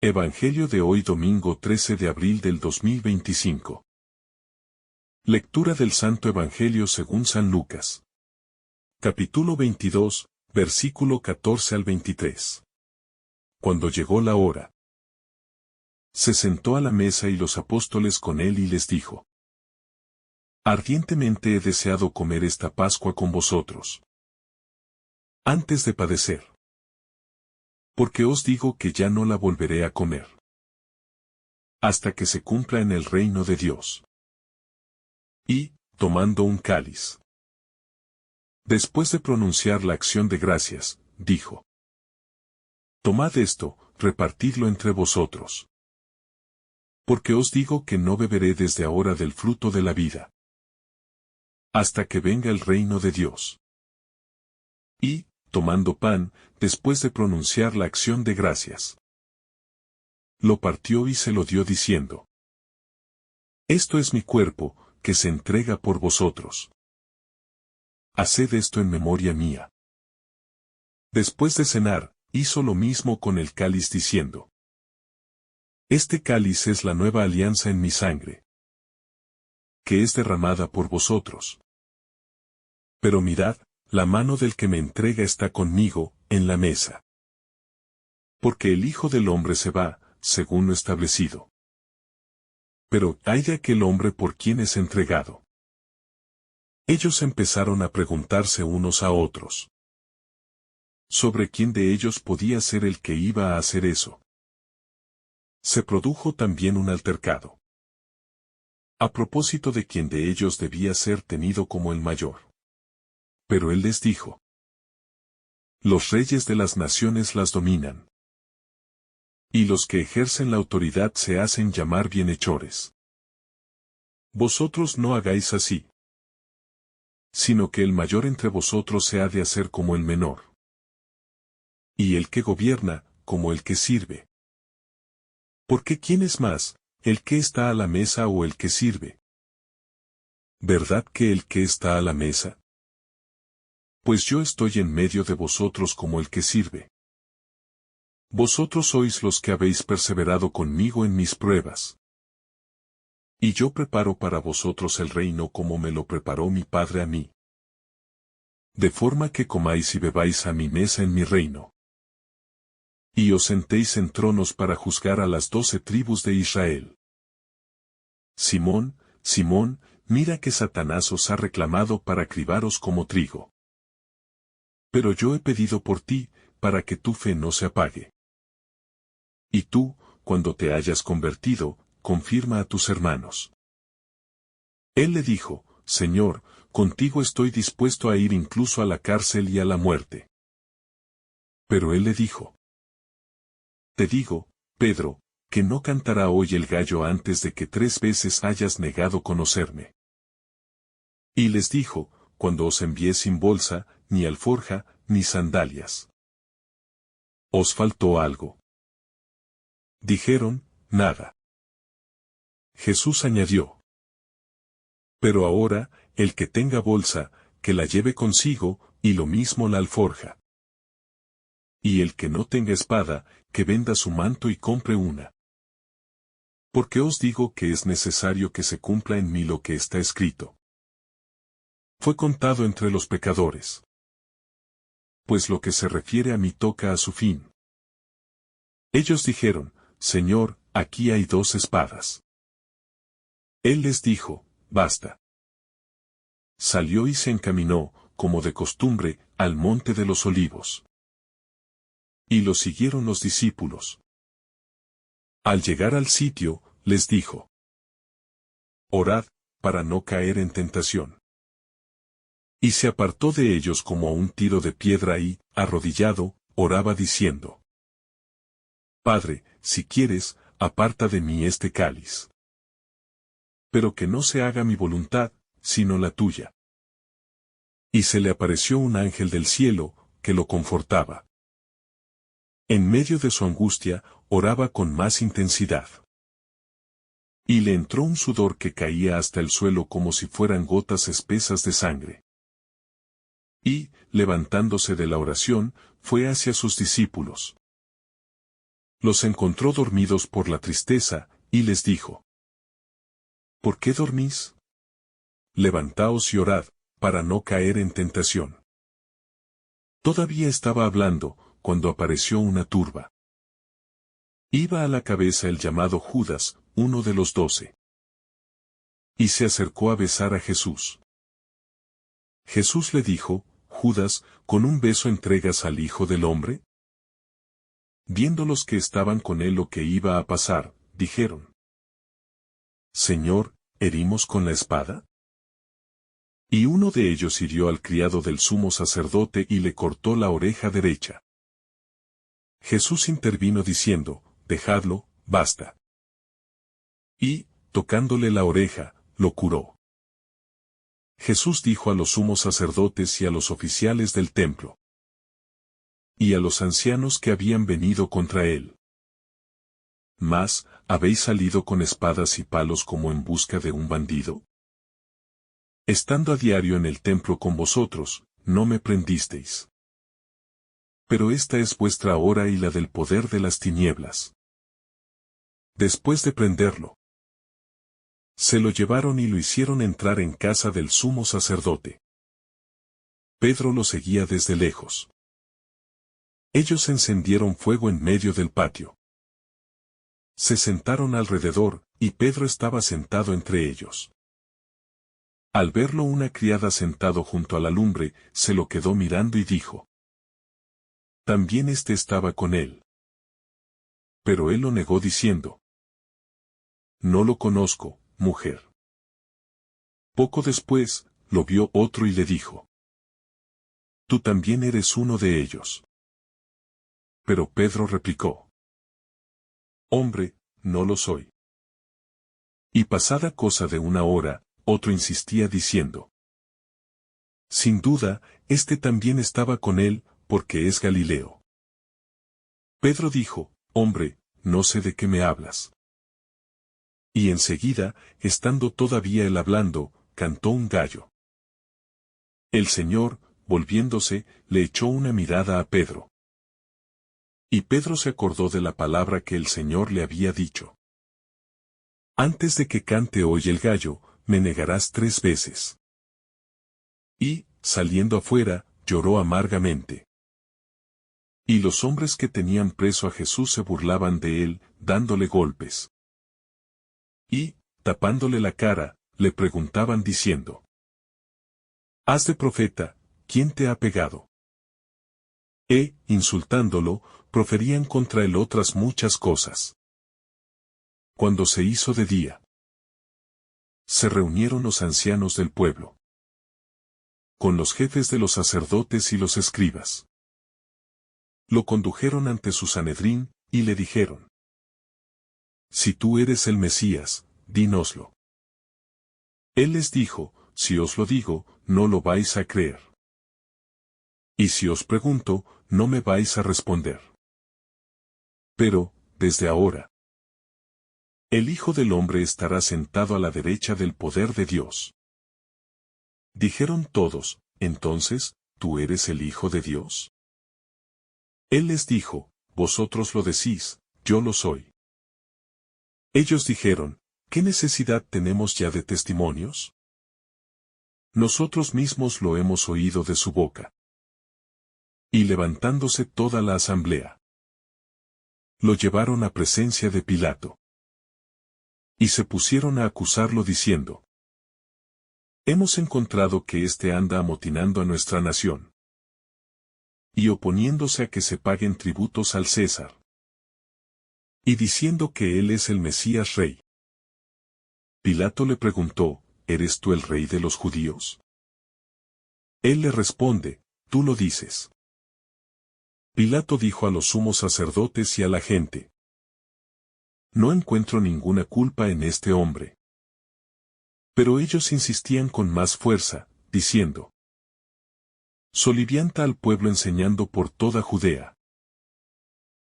Evangelio de hoy domingo 13 de abril del 2025. Lectura del Santo Evangelio según San Lucas. Capítulo 22, versículo 14 al 23. Cuando llegó la hora, se sentó a la mesa y los apóstoles con él y les dijo: Ardientemente he deseado comer esta Pascua con vosotros, antes de padecer. Porque os digo que ya no la volveré a comer, hasta que se cumpla en el reino de Dios. Y, tomando un cáliz, después de pronunciar la acción de gracias, dijo: Tomad esto, repartidlo entre vosotros. Porque os digo que no beberé desde ahora del fruto de la vida, hasta que venga el reino de Dios. Y, tomando pan, después de pronunciar la acción de gracias, lo partió y se lo dio diciendo: Esto es mi cuerpo, que se entrega por vosotros. Haced esto en memoria mía. Después de cenar, hizo lo mismo con el cáliz diciendo: Este cáliz es la nueva alianza en mi sangre, que es derramada por vosotros. Pero mirad, la mano del que me entrega está conmigo, en la mesa. Porque el Hijo del Hombre se va, según lo establecido. Pero ay de aquel hombre por quien es entregado. Ellos empezaron a preguntarse unos a otros sobre quién de ellos podía ser el que iba a hacer eso. Se produjo también un altercado a propósito de quién de ellos debía ser tenido como el mayor. Pero él les dijo: Los reyes de las naciones las dominan, y los que ejercen la autoridad se hacen llamar bienhechores. Vosotros no hagáis así, sino que el mayor entre vosotros se ha de hacer como el menor, y el que gobierna, como el que sirve. Porque ¿quién es más, el que está a la mesa o el que sirve? ¿Verdad que el que está a la mesa? Pues yo estoy en medio de vosotros como el que sirve. Vosotros sois los que habéis perseverado conmigo en mis pruebas. Y yo preparo para vosotros el reino como me lo preparó mi Padre a mí. De forma que comáis y bebáis a mi mesa en mi reino. Y os sentéis en tronos para juzgar a las 12 tribus de Israel. Simón, Simón, mira que Satanás os ha reclamado para cribaros como trigo. Pero yo he pedido por ti, para que tu fe no se apague. Y tú, cuando te hayas convertido, confirma a tus hermanos. Él le dijo: Señor, contigo estoy dispuesto a ir incluso a la cárcel y a la muerte. Pero él le dijo: Te digo, Pedro, que no cantará hoy el gallo antes de que 3 veces hayas negado conocerme. Y les dijo: Cuando os envié sin bolsa, ni alforja, ni sandalias, ¿os faltó algo? Dijeron: Nada. Jesús añadió: Pero ahora, el que tenga bolsa, que la lleve consigo, y lo mismo la alforja. Y el que no tenga espada, que venda su manto y compre una. Porque os digo que es necesario que se cumpla en mí lo que está escrito. Fue contado entre los pecadores. Pues lo que se refiere a mí toca a su fin. Ellos dijeron: Señor, aquí hay 2 espadas. Él les dijo: Basta. Salió y se encaminó, como de costumbre, al monte de los Olivos. Y lo siguieron los discípulos. Al llegar al sitio, les dijo: Orad, para no caer en tentación. Y se apartó de ellos como a un tiro de piedra y, arrodillado, oraba diciendo: Padre, si quieres, aparta de mí este cáliz. Pero que no se haga mi voluntad, sino la tuya. Y se le apareció un ángel del cielo, que lo confortaba. En medio de su angustia, oraba con más intensidad. Y le entró un sudor que caía hasta el suelo como si fueran gotas espesas de sangre. Y, levantándose de la oración, fue hacia sus discípulos. Los encontró dormidos por la tristeza, y les dijo: ¿Por qué dormís? Levantaos y orad, para no caer en tentación. Todavía estaba hablando, cuando apareció una turba. Iba a la cabeza el llamado Judas, uno de los 12. Y se acercó a besar a Jesús. Jesús le dijo: Judas, ¿con un beso entregas al Hijo del Hombre? Viendo los que estaban con él lo que iba a pasar, dijeron: Señor, ¿herimos con la espada? Y uno de ellos hirió al criado del sumo sacerdote y le cortó la oreja derecha. Jesús intervino diciendo: Dejadlo, basta. Y, tocándole la oreja, lo curó. Jesús dijo a los sumos sacerdotes y a los oficiales del templo, y a los ancianos que habían venido contra él: ¿Mas, habéis salido con espadas y palos como en busca de un bandido? Estando a diario en el templo con vosotros, no me prendisteis. Pero esta es vuestra hora y la del poder de las tinieblas. Después de prenderlo, se lo llevaron y lo hicieron entrar en casa del sumo sacerdote. Pedro lo seguía desde lejos. Ellos encendieron fuego en medio del patio. Se sentaron alrededor, y Pedro estaba sentado entre ellos. Al verlo una criada sentado junto a la lumbre, se lo quedó mirando y dijo: También éste estaba con él. Pero él lo negó diciendo: No lo conozco, mujer. Poco después, lo vio otro y le dijo: Tú también eres uno de ellos. Pero Pedro replicó: Hombre, no lo soy. Y pasada cosa de una hora, otro insistía diciendo: Sin duda, este también estaba con él, porque es Galileo. Pedro dijo: Hombre, no sé de qué me hablas. Y enseguida, estando todavía él hablando, cantó un gallo. El Señor, volviéndose, le echó una mirada a Pedro. Y Pedro se acordó de la palabra que el Señor le había dicho: Antes de que cante hoy el gallo, me negarás 3 veces. Y, saliendo afuera, lloró amargamente. Y los hombres que tenían preso a Jesús se burlaban de él, dándole golpes. Y, tapándole la cara, le preguntaban diciendo: Haz de profeta, ¿quién te ha pegado? Insultándolo, proferían contra él otras muchas cosas. Cuando se hizo de día, se reunieron los ancianos del pueblo, con los jefes de los sacerdotes y los escribas. Lo condujeron ante su Sanedrín, y le dijeron: Si tú eres el Mesías, dínoslo. Él les dijo: Si os lo digo, no lo vais a creer. Y si os pregunto, no me vais a responder. Pero, desde ahora, el Hijo del Hombre estará sentado a la derecha del poder de Dios. Dijeron todos: Entonces, ¿tú eres el Hijo de Dios? Él les dijo: Vosotros lo decís, yo lo soy. Ellos dijeron: ¿Qué necesidad tenemos ya de testimonios? Nosotros mismos lo hemos oído de su boca. Y levantándose toda la asamblea, lo llevaron a presencia de Pilato. Y se pusieron a acusarlo diciendo: Hemos encontrado que éste anda amotinando a nuestra nación, y oponiéndose a que se paguen tributos al César, y diciendo que él es el Mesías Rey. Pilato le preguntó: ¿Eres tú el rey de los judíos? Él le responde: Tú lo dices. Pilato dijo a los sumos sacerdotes y a la gente: No encuentro ninguna culpa en este hombre. Pero ellos insistían con más fuerza, diciendo: Solivianta al pueblo enseñando por toda Judea,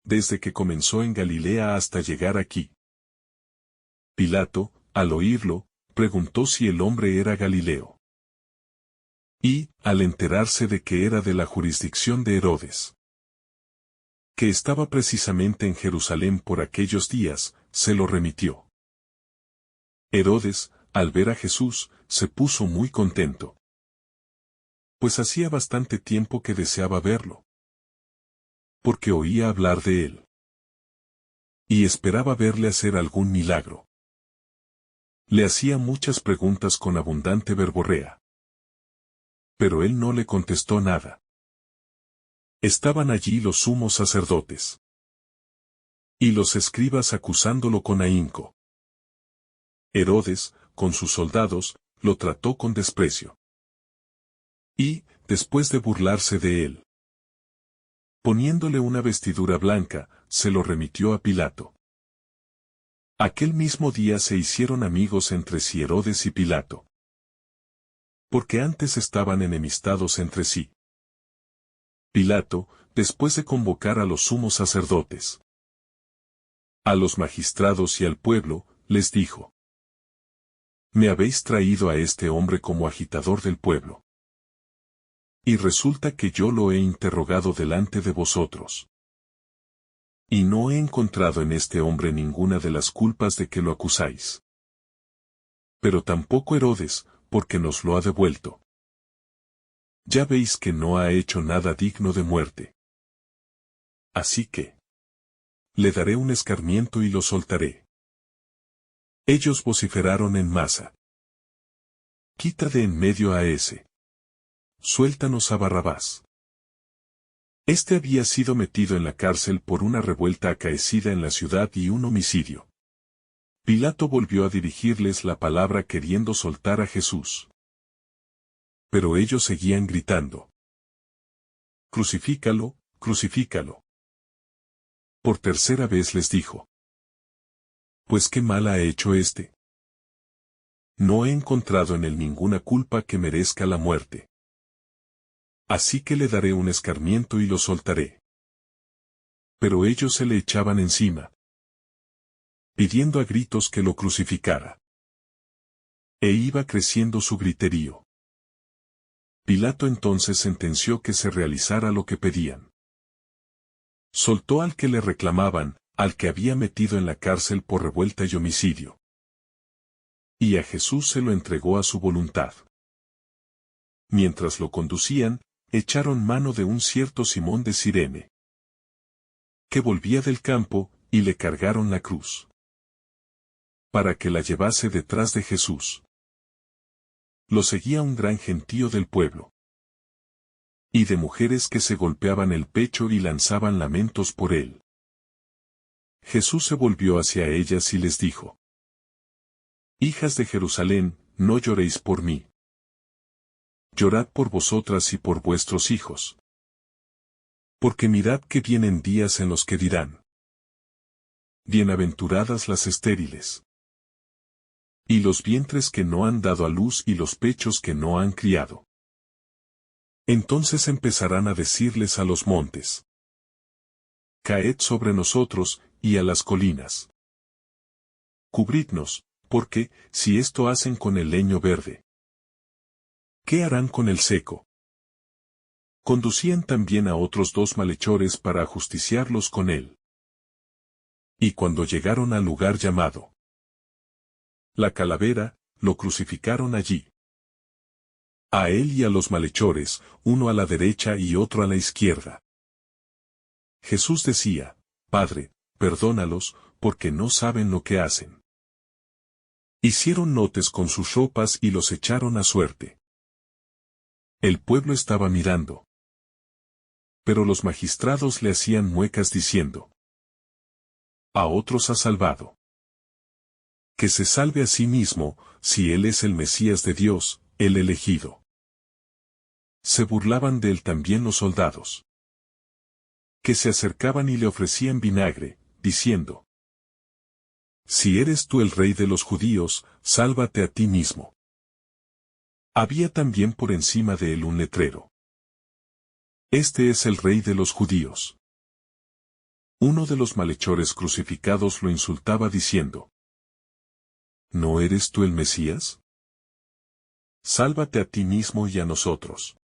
desde que comenzó en Galilea hasta llegar aquí. Pilato, al oírlo, preguntó si el hombre era Galileo. Y, al enterarse de que era de la jurisdicción de Herodes, que estaba precisamente en Jerusalén por aquellos días, se lo remitió. Herodes, al ver a Jesús, se puso muy contento, pues hacía bastante tiempo que deseaba verlo, porque oía hablar de él, y esperaba verle hacer algún milagro. Le hacía muchas preguntas con abundante verborrea, pero él no le contestó nada. Estaban allí los sumos sacerdotes y los escribas acusándolo con ahínco. Herodes, con sus soldados, lo trató con desprecio. Y, después de burlarse de él, poniéndole una vestidura blanca, se lo remitió a Pilato. Aquel mismo día se hicieron amigos entre sí Herodes y Pilato, porque antes estaban enemistados entre sí. Pilato, después de convocar a los sumos sacerdotes, a los magistrados y al pueblo, les dijo: Me habéis traído a este hombre como agitador del pueblo. Y resulta que yo lo he interrogado delante de vosotros. Y no he encontrado en este hombre ninguna de las culpas de que lo acusáis. Pero tampoco Herodes, porque nos lo ha devuelto. Ya veis que no ha hecho nada digno de muerte. Así que le daré un escarmiento y lo soltaré. Ellos vociferaron en masa: Quita de en medio a ese. Suéltanos a Barrabás. Este había sido metido en la cárcel por una revuelta acaecida en la ciudad y un homicidio. Pilato volvió a dirigirles la palabra queriendo soltar a Jesús. Pero ellos seguían gritando: Crucifícalo, crucifícalo. Por tercera vez les dijo: Pues qué mal ha hecho este. No he encontrado en él ninguna culpa que merezca la muerte. Así que le daré un escarmiento y lo soltaré. Pero ellos se le echaban encima, pidiendo a gritos que lo crucificara. E iba creciendo su griterío. Pilato entonces sentenció que se realizara lo que pedían. Soltó al que le reclamaban, al que había metido en la cárcel por revuelta y homicidio. Y a Jesús se lo entregó a su voluntad. Mientras lo conducían, echaron mano de un cierto Simón de Cirene, que volvía del campo, y le cargaron la cruz, para que la llevase detrás de Jesús. Lo seguía un gran gentío del pueblo, y de mujeres que se golpeaban el pecho y lanzaban lamentos por él. Jesús se volvió hacia ellas y les dijo: Hijas de Jerusalén, no lloréis por mí. Llorad por vosotras y por vuestros hijos. Porque mirad que vienen días en los que dirán: Bienaventuradas las estériles, y los vientres que no han dado a luz y los pechos que no han criado. Entonces empezarán a decirles a los montes: Caed sobre nosotros, y a las colinas: Cubridnos, porque, si esto hacen con el leño verde, ¿qué harán con el seco? Conducían también a otros 2 malhechores para ajusticiarlos con él. Y cuando llegaron al lugar llamado La Calavera, lo crucificaron allí. A él y a los malhechores, uno a la derecha y otro a la izquierda. Jesús decía: Padre, perdónalos, porque no saben lo que hacen. Hicieron notes con sus ropas y los echaron a suerte. El pueblo estaba mirando. Pero los magistrados le hacían muecas diciendo: A otros ha salvado. Que se salve a sí mismo, si él es el Mesías de Dios, el elegido. Se burlaban de él también los soldados, que se acercaban y le ofrecían vinagre, diciendo: Si eres tú el rey de los judíos, sálvate a ti mismo. Había también por encima de él un letrero: Este es el rey de los judíos. Uno de los malhechores crucificados lo insultaba diciendo: ¿No eres tú el Mesías? Sálvate a ti mismo y a nosotros.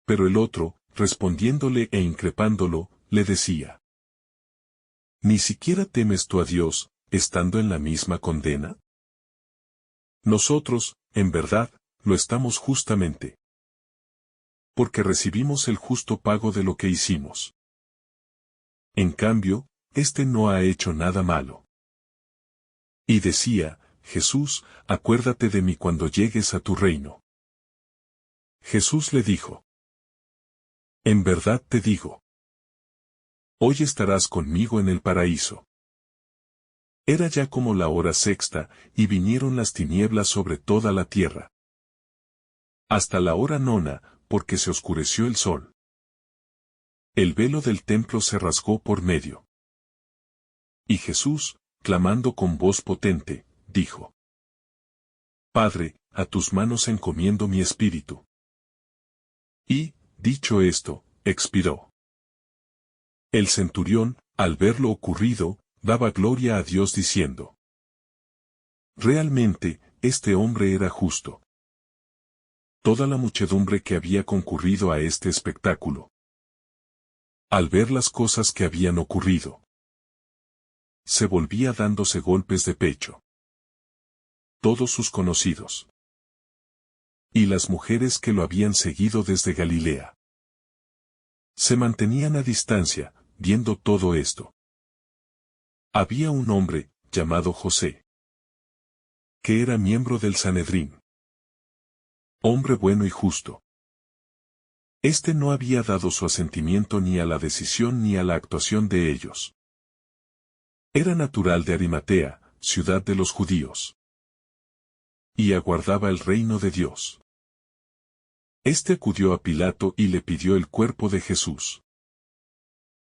Pero el otro, respondiéndole e increpándolo, le decía. ¿Ni siquiera temes tú a Dios, estando en la misma condena? Nosotros, en verdad, lo estamos justamente. Porque recibimos el justo pago de lo que hicimos. En cambio, éste no ha hecho nada malo. Y decía, Jesús, acuérdate de mí cuando llegues a tu reino. Jesús le dijo. En verdad te digo. Hoy estarás conmigo en el paraíso. Era ya como la hora sexta, y vinieron las tinieblas sobre toda la tierra. Hasta la hora nona, porque se oscureció el sol. El velo del templo se rasgó por medio. Y Jesús, clamando con voz potente, dijo. Padre, a tus manos encomiendo mi espíritu. Y, dicho esto, expiró. El centurión, al ver lo ocurrido, daba gloria a Dios diciendo. Realmente, este hombre era justo. Toda la muchedumbre que había concurrido a este espectáculo, al ver las cosas que habían ocurrido, se volvía dándose golpes de pecho. Todos sus conocidos. Y las mujeres que lo habían seguido desde Galilea. Se mantenían a distancia, viendo todo esto. Había un hombre, llamado José, que era miembro del Sanedrín. Hombre bueno y justo. Este no había dado su asentimiento ni a la decisión ni a la actuación de ellos. Era natural de Arimatea, ciudad de los judíos. Y aguardaba el reino de Dios. Este acudió a Pilato y le pidió el cuerpo de Jesús.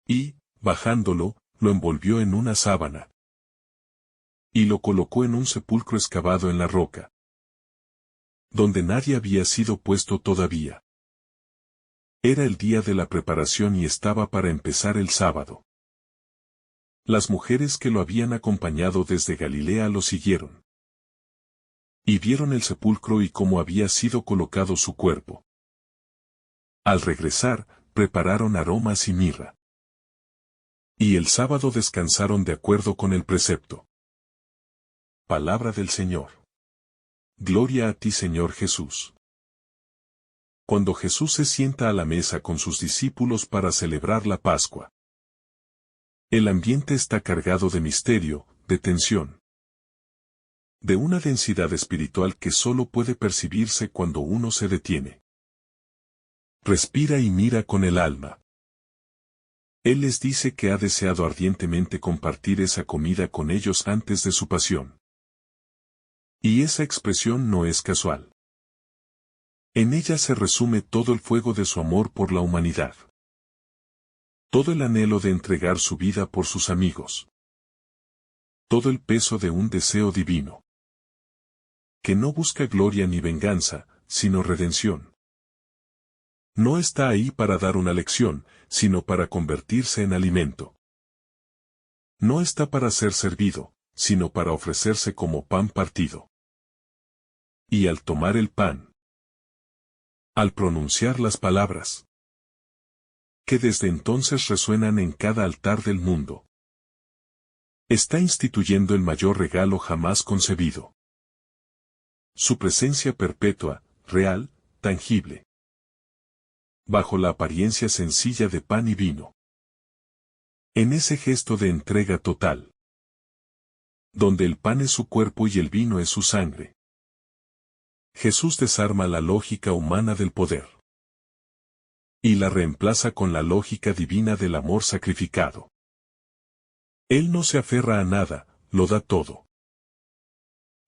Y, bajándolo, lo envolvió en una sábana. Y lo colocó en un sepulcro excavado en la roca, donde nadie había sido puesto todavía. Era el día de la preparación y estaba para empezar el sábado. Las mujeres que lo habían acompañado desde Galilea lo siguieron. Y vieron el sepulcro y cómo había sido colocado su cuerpo. Al regresar, prepararon aromas y mirra. Y el sábado descansaron de acuerdo con el precepto. Palabra del Señor. Gloria a ti, Señor Jesús. Cuando Jesús se sienta a la mesa con sus discípulos para celebrar la Pascua, el ambiente está cargado de misterio, de tensión, de una densidad espiritual que solo puede percibirse cuando uno se detiene. Respira y mira con el alma. Él les dice que ha deseado ardientemente compartir esa comida con ellos antes de su pasión. Y esa expresión no es casual. En ella se resume todo el fuego de su amor por la humanidad. Todo el anhelo de entregar su vida por sus amigos. Todo el peso de un deseo divino, que no busca gloria ni venganza, sino redención. No está ahí para dar una lección, sino para convertirse en alimento. No está para ser servido, sino para ofrecerse como pan partido. Y al tomar el pan, al pronunciar las palabras, que desde entonces resuenan en cada altar del mundo, está instituyendo el mayor regalo jamás concebido. Su presencia perpetua, real, tangible. Bajo la apariencia sencilla de pan y vino. En ese gesto de entrega total, donde el pan es su cuerpo y el vino es su sangre, Jesús desarma la lógica humana del poder. Y la reemplaza con la lógica divina del amor sacrificado. Él no se aferra a nada, lo da todo.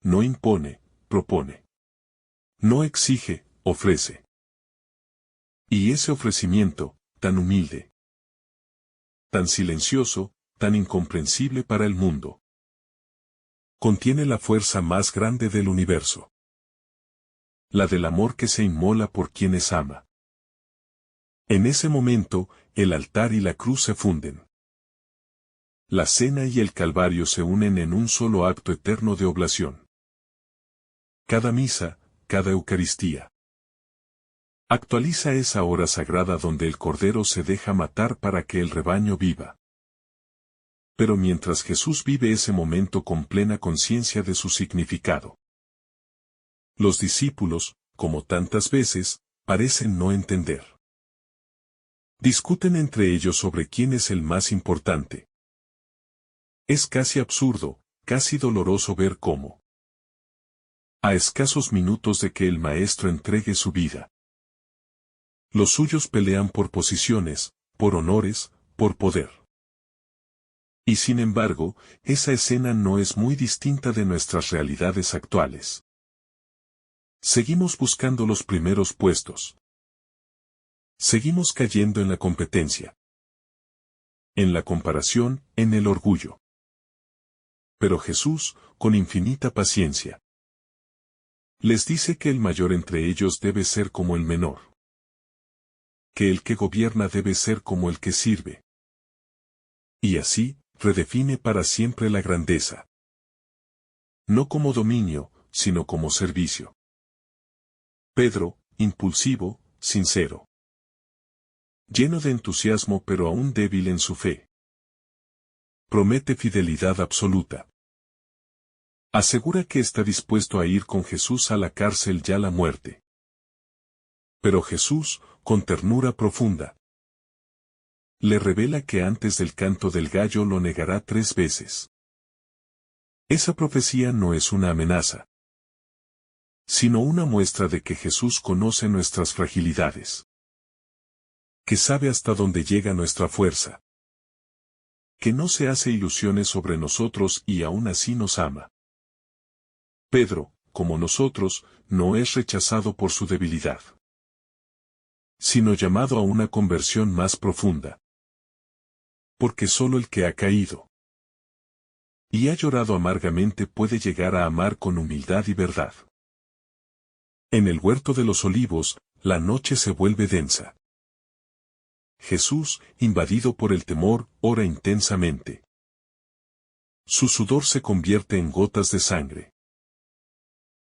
No impone, propone. No exige, ofrece. Y ese ofrecimiento, tan humilde, tan silencioso, tan incomprensible para el mundo, contiene la fuerza más grande del universo. La del amor que se inmola por quienes ama. En ese momento, el altar y la cruz se funden. La cena y el Calvario se unen en un solo acto eterno de oblación. Cada misa, cada Eucaristía. Actualiza esa hora sagrada donde el Cordero se deja matar para que el rebaño viva. Pero mientras Jesús vive ese momento con plena conciencia de su significado, los discípulos, como tantas veces, parecen no entender. Discuten entre ellos sobre quién es el más importante. Es casi absurdo, casi doloroso ver cómo, a escasos minutos de que el Maestro entregue su vida, los suyos pelean por posiciones, por honores, por poder. Y sin embargo, esa escena no es muy distinta de nuestras realidades actuales. Seguimos buscando los primeros puestos. Seguimos cayendo en la competencia, en la comparación, en el orgullo. Pero Jesús, con infinita paciencia, les dice que el mayor entre ellos debe ser como el menor, que el que gobierna debe ser como el que sirve. Y así, redefine para siempre la grandeza. No como dominio, sino como servicio. Pedro, impulsivo, sincero, lleno de entusiasmo pero aún débil en su fe, promete fidelidad absoluta. Asegura que está dispuesto a ir con Jesús a la cárcel ya la muerte. Pero Jesús, con ternura profunda, le revela que antes del canto del gallo lo negará 3 veces. Esa profecía no es una amenaza, sino una muestra de que Jesús conoce nuestras fragilidades, que sabe hasta dónde llega nuestra fuerza, que no se hace ilusiones sobre nosotros y aún así nos ama. Pedro, como nosotros, no es rechazado por su debilidad, sino llamado a una conversión más profunda. Porque solo el que ha caído y ha llorado amargamente puede llegar a amar con humildad y verdad. En el huerto de los olivos, la noche se vuelve densa. Jesús, invadido por el temor, ora intensamente. Su sudor se convierte en gotas de sangre.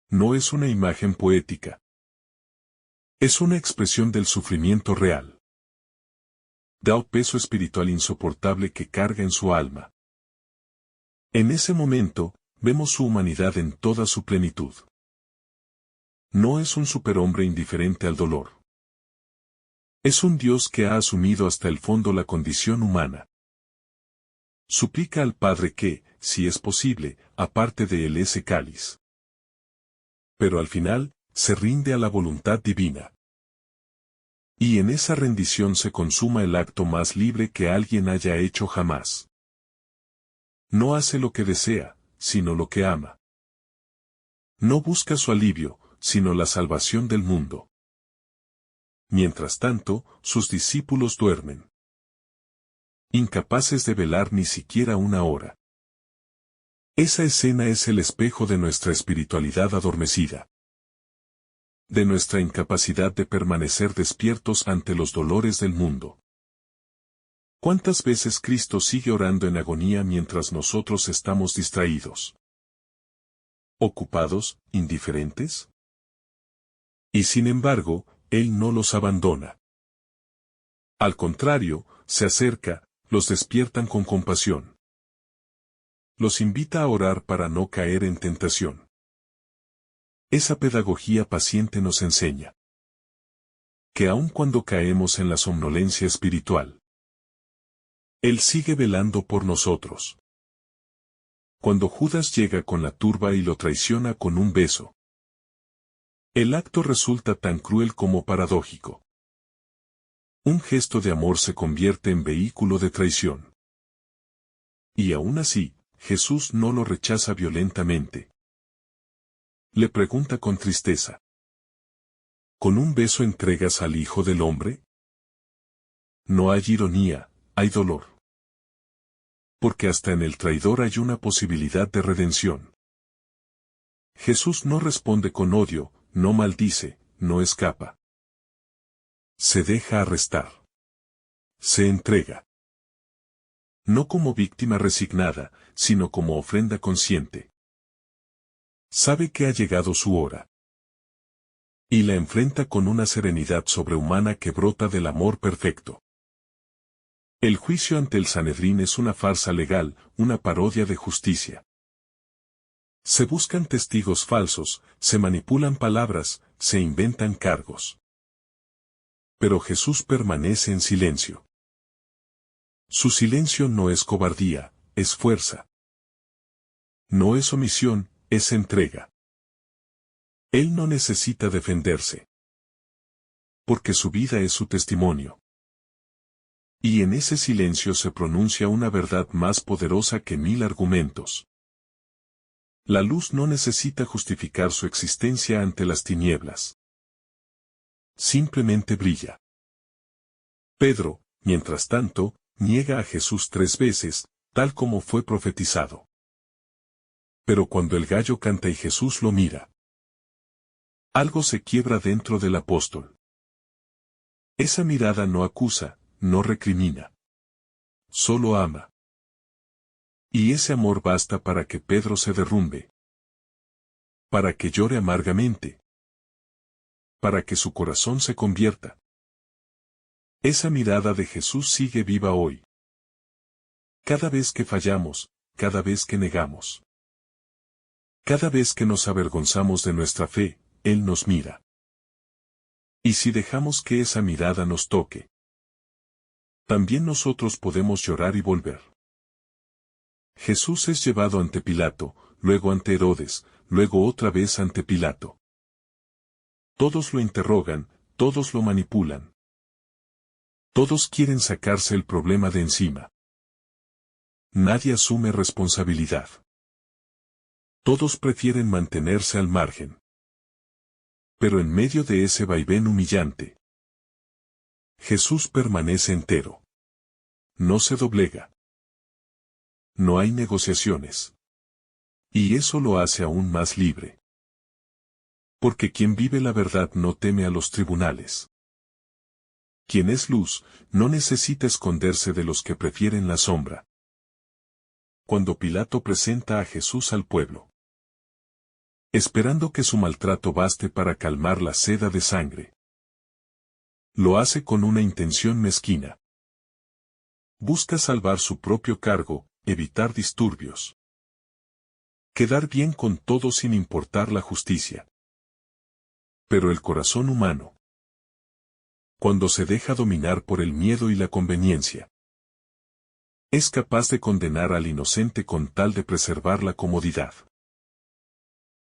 No es una imagen poética. Es una expresión del sufrimiento real. Da un peso espiritual insoportable que carga en su alma. En ese momento, vemos su humanidad en toda su plenitud. No es un superhombre indiferente al dolor. Es un Dios que ha asumido hasta el fondo la condición humana. Suplica al Padre que, si es posible, aparte de él ese cáliz. Pero al final, se rinde a la voluntad divina. Y en esa rendición se consuma el acto más libre que alguien haya hecho jamás. No hace lo que desea, sino lo que ama. No busca su alivio, sino la salvación del mundo. Mientras tanto, sus discípulos duermen, incapaces de velar ni siquiera una hora. Esa escena es el espejo de nuestra espiritualidad adormecida, de nuestra incapacidad de permanecer despiertos ante los dolores del mundo. ¿Cuántas veces Cristo sigue orando en agonía mientras nosotros estamos distraídos, ocupados, indiferentes? Y sin embargo, Él no los abandona. Al contrario, se acerca, los despiertan con compasión. Los invita a orar para no caer en tentación. Esa pedagogía paciente nos enseña que aun cuando caemos en la somnolencia espiritual, Él sigue velando por nosotros. Cuando Judas llega con la turba y lo traiciona con un beso, el acto resulta tan cruel como paradójico. Un gesto de amor se convierte en vehículo de traición. Y aún así, Jesús no lo rechaza violentamente. Le pregunta con tristeza: ¿con un beso entregas al Hijo del Hombre? No hay ironía, hay dolor. Porque hasta en el traidor hay una posibilidad de redención. Jesús no responde con odio, no maldice, no escapa. Se deja arrestar. Se entrega. No como víctima resignada, sino como ofrenda consciente. Sabe que ha llegado su hora. Y la enfrenta con una serenidad sobrehumana que brota del amor perfecto. El juicio ante el Sanedrín es una farsa legal, una parodia de justicia. Se buscan testigos falsos, se manipulan palabras, se inventan cargos. Pero Jesús permanece en silencio. Su silencio no es cobardía, es fuerza. No es omisión, es entrega. Él no necesita defenderse. Porque su vida es su testimonio. Y en ese silencio se pronuncia una verdad más poderosa que 1000 argumentos. La luz no necesita justificar su existencia ante las tinieblas. Simplemente brilla. Pedro, mientras tanto, niega a Jesús 3 veces, tal como fue profetizado. Pero cuando el gallo canta y Jesús lo mira, algo se quiebra dentro del apóstol. Esa mirada no acusa, no recrimina. Solo ama. Y ese amor basta para que Pedro se derrumbe. Para que llore amargamente. Para que su corazón se convierta. Esa mirada de Jesús sigue viva hoy. Cada vez que fallamos, cada vez que negamos. Cada vez que nos avergonzamos de nuestra fe, Él nos mira. Y si dejamos que esa mirada nos toque, también nosotros podemos llorar y volver. Jesús es llevado ante Pilato, luego ante Herodes, luego otra vez ante Pilato. Todos lo interrogan, todos lo manipulan. Todos quieren sacarse el problema de encima. Nadie asume responsabilidad. Todos prefieren mantenerse al margen. Pero en medio de ese vaivén humillante, Jesús permanece entero. No se doblega. No hay negociaciones. Y eso lo hace aún más libre. Porque quien vive la verdad no teme a los tribunales. Quien es luz, no necesita esconderse de los que prefieren la sombra. Cuando Pilato presenta a Jesús al pueblo, esperando que su maltrato baste para calmar la sed de sangre, lo hace con una intención mezquina. Busca salvar su propio cargo, evitar disturbios. Quedar bien con todos sin importar la justicia. Pero el corazón humano, cuando se deja dominar por el miedo y la conveniencia, es capaz de condenar al inocente con tal de preservar la comodidad.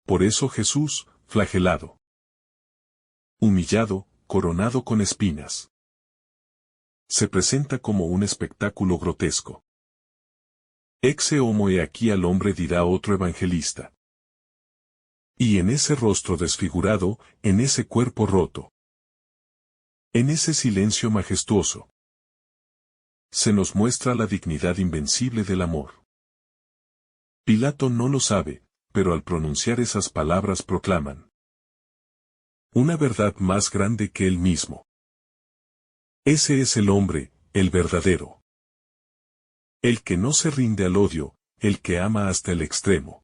Por eso Jesús, flagelado, humillado, coronado con espinas, se presenta como un espectáculo grotesco. Exe homo he aquí al hombre, dirá otro evangelista. Y en ese rostro desfigurado, en ese cuerpo roto, en ese silencio majestuoso, se nos muestra la dignidad invencible del amor. Pilato no lo sabe, pero al pronunciar esas palabras proclaman una verdad más grande que él mismo. Ese es el hombre, el verdadero. El que no se rinde al odio, el que ama hasta el extremo.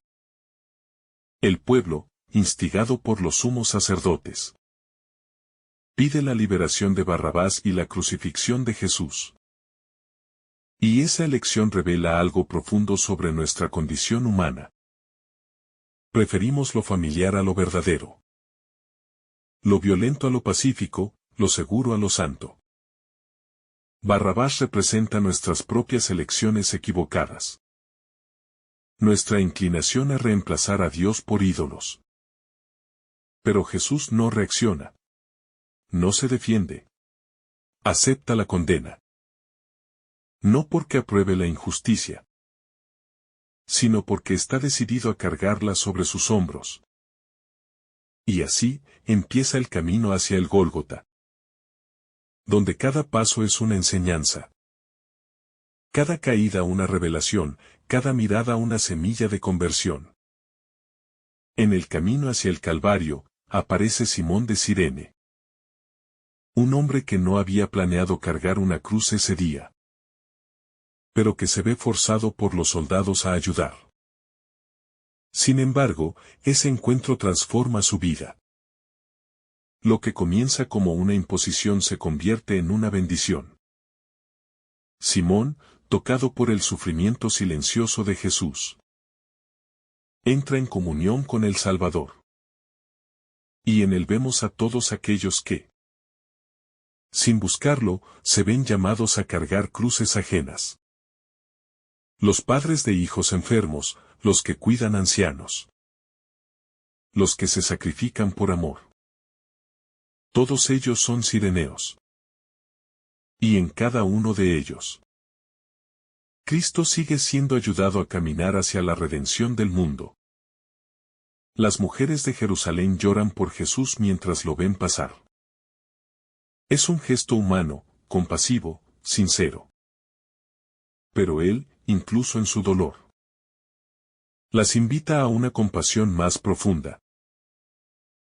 El pueblo, instigado por los sumos sacerdotes, pide la liberación de Barrabás y la crucifixión de Jesús. Y esa elección revela algo profundo sobre nuestra condición humana. Preferimos lo familiar a lo verdadero. Lo violento a lo pacífico, lo seguro a lo santo. Barrabás representa nuestras propias elecciones equivocadas. Nuestra inclinación a reemplazar a Dios por ídolos. Pero Jesús no reacciona. No se defiende. Acepta la condena. No porque apruebe la injusticia, sino porque está decidido a cargarla sobre sus hombros. Y así, empieza el camino hacia el Gólgota, donde cada paso es una enseñanza. Cada caída una revelación, cada mirada una semilla de conversión. En el camino hacia el Calvario, aparece Simón de Cirene. Un hombre que no había planeado cargar una cruz ese día, pero que se ve forzado por los soldados a ayudar. Sin embargo, ese encuentro transforma su vida. Lo que comienza como una imposición se convierte en una bendición. Simón, tocado por el sufrimiento silencioso de Jesús, entra en comunión con el Salvador. Y en él vemos a todos aquellos que, sin buscarlo, se ven llamados a cargar cruces ajenas. Los padres de hijos enfermos, los que cuidan ancianos, los que se sacrifican por amor. Todos ellos son cireneos. Y en cada uno de ellos, Cristo sigue siendo ayudado a caminar hacia la redención del mundo. Las mujeres de Jerusalén lloran por Jesús mientras lo ven pasar. Es un gesto humano, compasivo, sincero. Pero Él, incluso en su dolor, las invita a una compasión más profunda.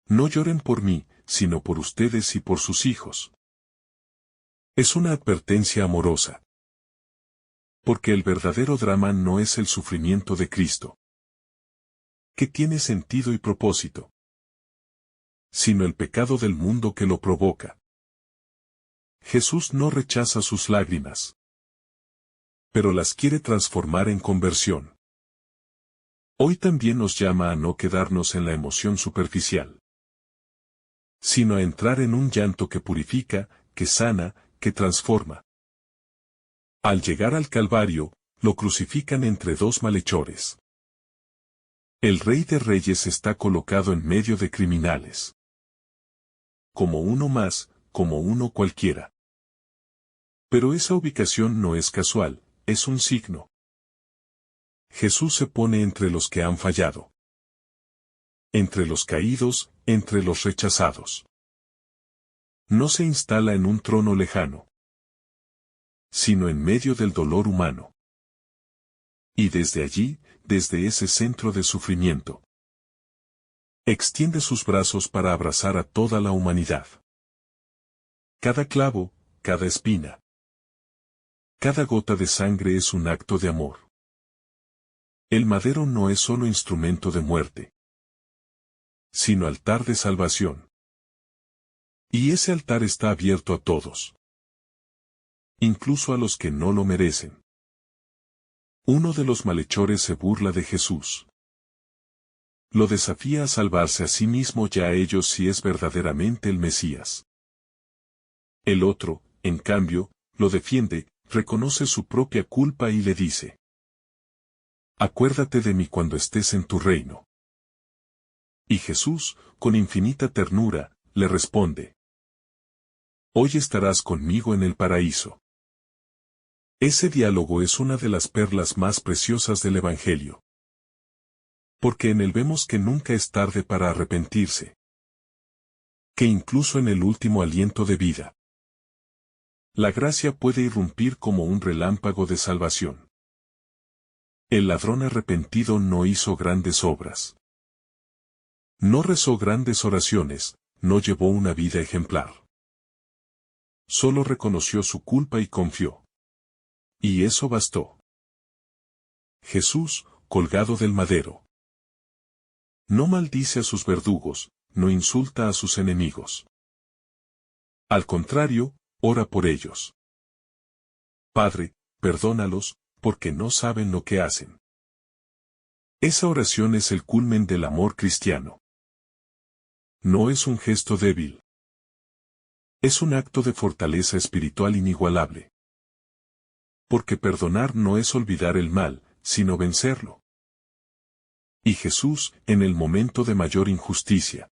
No lloren por mí, sino por ustedes y por sus hijos. Es una advertencia amorosa. Porque el verdadero drama no es el sufrimiento de Cristo, que tiene sentido y propósito, sino el pecado del mundo que lo provoca. Jesús no rechaza sus lágrimas, pero las quiere transformar en conversión. Hoy también nos llama a no quedarnos en la emoción superficial, sino a entrar en un llanto que purifica, que sana, que transforma. Al llegar al Calvario, lo crucifican entre dos malhechores. El Rey de Reyes está colocado en medio de criminales. Como uno más, como uno cualquiera. Pero esa ubicación no es casual, es un signo. Jesús se pone entre los que han fallado. Entre los caídos, entre los rechazados. No se instala en un trono lejano, sino en medio del dolor humano. Y desde allí, desde ese centro de sufrimiento, extiende sus brazos para abrazar a toda la humanidad. Cada clavo, cada espina, cada gota de sangre es un acto de amor. El madero no es solo instrumento de muerte, sino altar de salvación. Y ese altar está abierto a todos, incluso a los que no lo merecen. Uno de los malhechores se burla de Jesús. Lo desafía a salvarse a sí mismo y a ellos si es verdaderamente el Mesías. El otro, en cambio, lo defiende, reconoce su propia culpa y le dice: acuérdate de mí cuando estés en tu reino. Y Jesús, con infinita ternura, le responde: hoy estarás conmigo en el paraíso. Ese diálogo es una de las perlas más preciosas del Evangelio. Porque en él vemos que nunca es tarde para arrepentirse. Que incluso en el último aliento de vida, la gracia puede irrumpir como un relámpago de salvación. El ladrón arrepentido no hizo grandes obras. No rezó grandes oraciones, no llevó una vida ejemplar. Solo reconoció su culpa y confió. Y eso bastó. Jesús, colgado del madero, no maldice a sus verdugos, no insulta a sus enemigos. Al contrario, ora por ellos. Padre, perdónalos, porque no saben lo que hacen. Esa oración es el culmen del amor cristiano. No es un gesto débil. Es un acto de fortaleza espiritual inigualable. Porque perdonar no es olvidar el mal, sino vencerlo. Y Jesús, en el momento de mayor injusticia,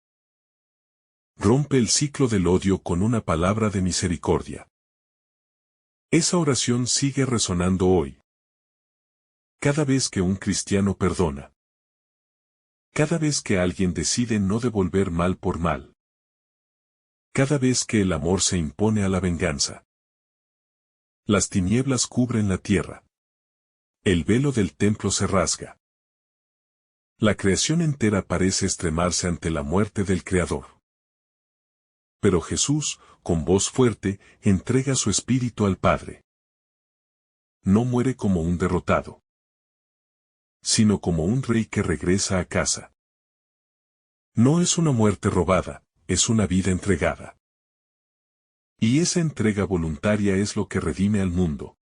rompe el ciclo del odio con una palabra de misericordia. Esa oración sigue resonando hoy. Cada vez que un cristiano perdona. Cada vez que alguien decide no devolver mal por mal. Cada vez que el amor se impone a la venganza. Las tinieblas cubren la tierra. El velo del templo se rasga. La creación entera parece extremarse ante la muerte del Creador. Pero Jesús, con voz fuerte, entrega su espíritu al Padre. No muere como un derrotado, sino como un rey que regresa a casa. No es una muerte robada, es una vida entregada. Y esa entrega voluntaria es lo que redime al mundo.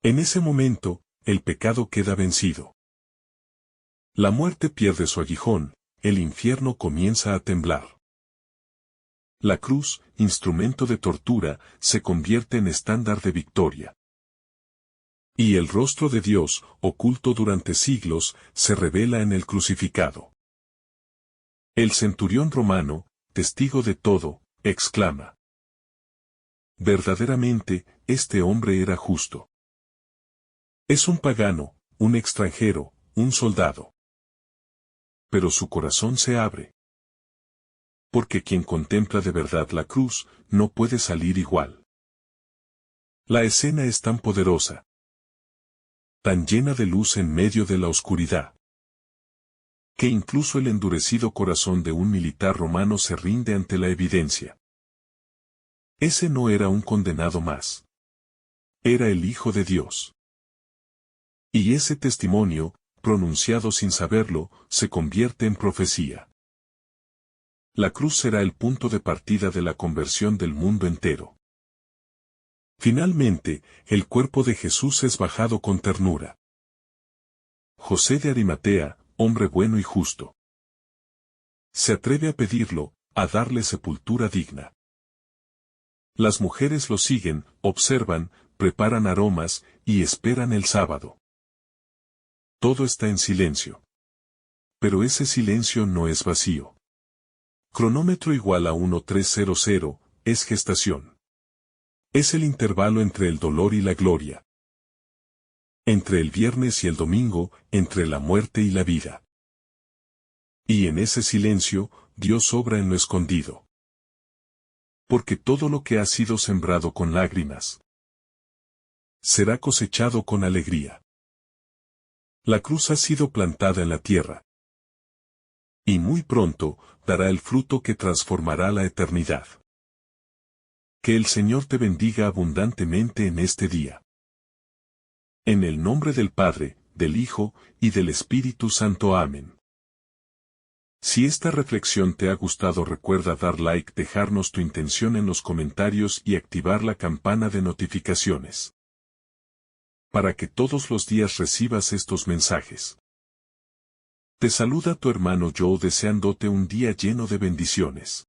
En ese momento, el pecado queda vencido. La muerte pierde su aguijón, el infierno comienza a temblar. La cruz, instrumento de tortura, se convierte en estándar de victoria. Y el rostro de Dios, oculto durante siglos, se revela en el crucificado. El centurión romano, testigo de todo, exclama: verdaderamente, este hombre era justo. Es un pagano, un extranjero, un soldado. Pero su corazón se abre. Porque quien contempla de verdad la cruz, no puede salir igual. La escena es tan poderosa, tan llena de luz en medio de la oscuridad, que incluso el endurecido corazón de un militar romano se rinde ante la evidencia. Ese no era un condenado más. Era el Hijo de Dios. Y ese testimonio, pronunciado sin saberlo, se convierte en profecía. La cruz será el punto de partida de la conversión del mundo entero. Finalmente, el cuerpo de Jesús es bajado con ternura. José de Arimatea, hombre bueno y justo, se atreve a pedirlo, a darle sepultura digna. Las mujeres lo siguen, observan, preparan aromas, y esperan el sábado. Todo está en silencio. Pero ese silencio no es vacío. Cronómetro igual a 1300, es gestación. Es el intervalo entre el dolor y la gloria. Entre el viernes y el domingo, entre la muerte y la vida. Y en ese silencio, Dios obra en lo escondido. Porque todo lo que ha sido sembrado con lágrimas será cosechado con alegría. La cruz ha sido plantada en la tierra. Y muy pronto, dará el fruto que transformará la eternidad. Que el Señor te bendiga abundantemente en este día. En el nombre del Padre, del Hijo, y del Espíritu Santo. Amén. Si esta reflexión te ha gustado, recuerda dar like, dejarnos tu intención en los comentarios y activar la campana de notificaciones, para que todos los días recibas estos mensajes. Te saluda tu hermano Joe, deseándote un día lleno de bendiciones.